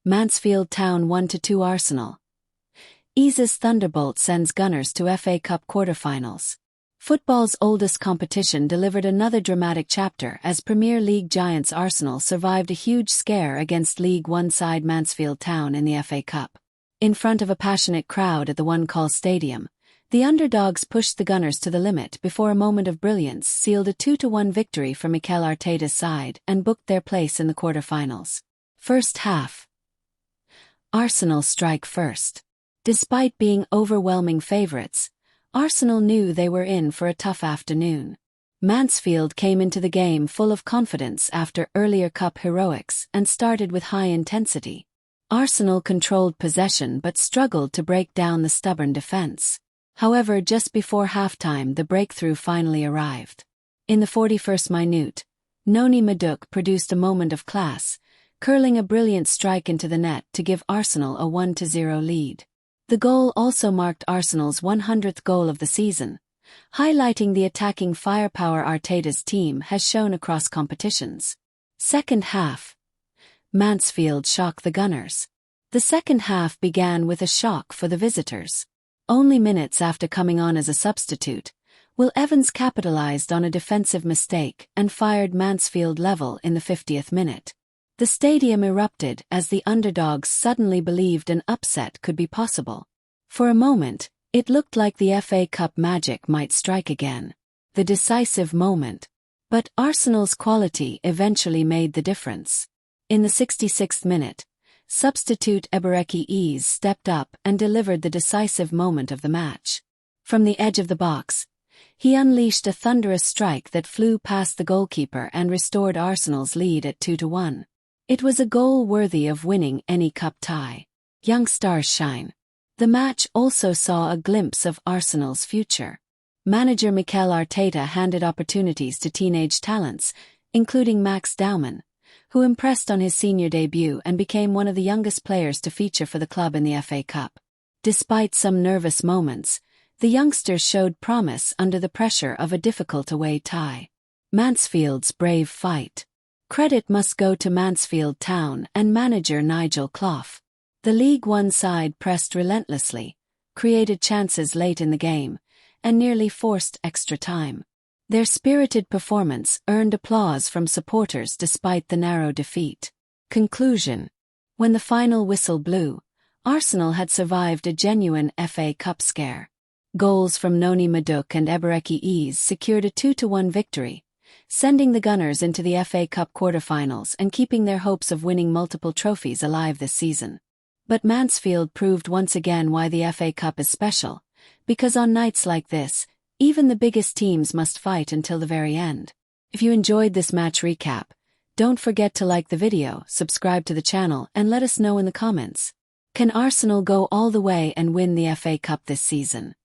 Mansfield Town 1-2 Arsenal. Eze's Thunderbolt sends Gunners to FA Cup quarter-finals. Football's oldest competition delivered another dramatic chapter as Premier League giants Arsenal survived a huge scare against League One side Mansfield Town in the FA Cup. In front of a passionate crowd at the One Call Stadium, the underdogs pushed the Gunners to the limit before a moment of brilliance sealed a 2-1 victory for Mikel Arteta's side and booked their place in the quarter-finals. First half. Arsenal strike first. Despite being overwhelming favourites, Arsenal knew they were in for a tough afternoon. Mansfield came into the game full of confidence after earlier cup heroics and started with high intensity. Arsenal controlled possession but struggled to break down the stubborn defence. However, just before halftime the breakthrough finally arrived. In the 41st minute, Noni Madueke produced a moment of class, curling a brilliant strike into the net to give Arsenal a 1-0 lead. The goal also marked Arsenal's 100th goal of the season, highlighting the attacking firepower Arteta's team has shown across competitions. Second half. Mansfield shocked the Gunners. The second half began with a shock for the visitors. Only minutes after coming on as a substitute, Will Evans capitalised on a defensive mistake and fired Mansfield level in the 50th minute. The stadium erupted as the underdogs suddenly believed an upset could be possible. For a moment, it looked like the FA Cup magic might strike again. The decisive moment. But Arsenal's quality eventually made the difference. In the 66th minute, substitute Eberechi Eze stepped up and delivered the decisive moment of the match. From the edge of the box, he unleashed a thunderous strike that flew past the goalkeeper and restored Arsenal's lead at 2-1. It was a goal worthy of winning any cup tie. Young stars shine. The match also saw a glimpse of Arsenal's future. Manager Mikel Arteta handed opportunities to teenage talents, including Max Daumann, who impressed on his senior debut and became one of the youngest players to feature for the club in the FA Cup. Despite some nervous moments, the youngsters showed promise under the pressure of a difficult away tie. Mansfield's brave fight. Credit must go to Mansfield Town and manager Nigel Clough. The League One side pressed relentlessly, created chances late in the game, and nearly forced extra time. Their spirited performance earned applause from supporters despite the narrow defeat. Conclusion. When the final whistle blew, Arsenal had survived a genuine FA Cup scare. Goals from Noni Madueke and Eberechi Eze secured a 2-1 victory, sending the Gunners into the FA Cup quarter-finals and keeping their hopes of winning multiple trophies alive this season. But Mansfield proved once again why the FA Cup is special, because on nights like this, even the biggest teams must fight until the very end. If you enjoyed this match recap, don't forget to like the video, subscribe to the channel, and let us know in the comments. Can Arsenal go all the way and win the FA Cup this season?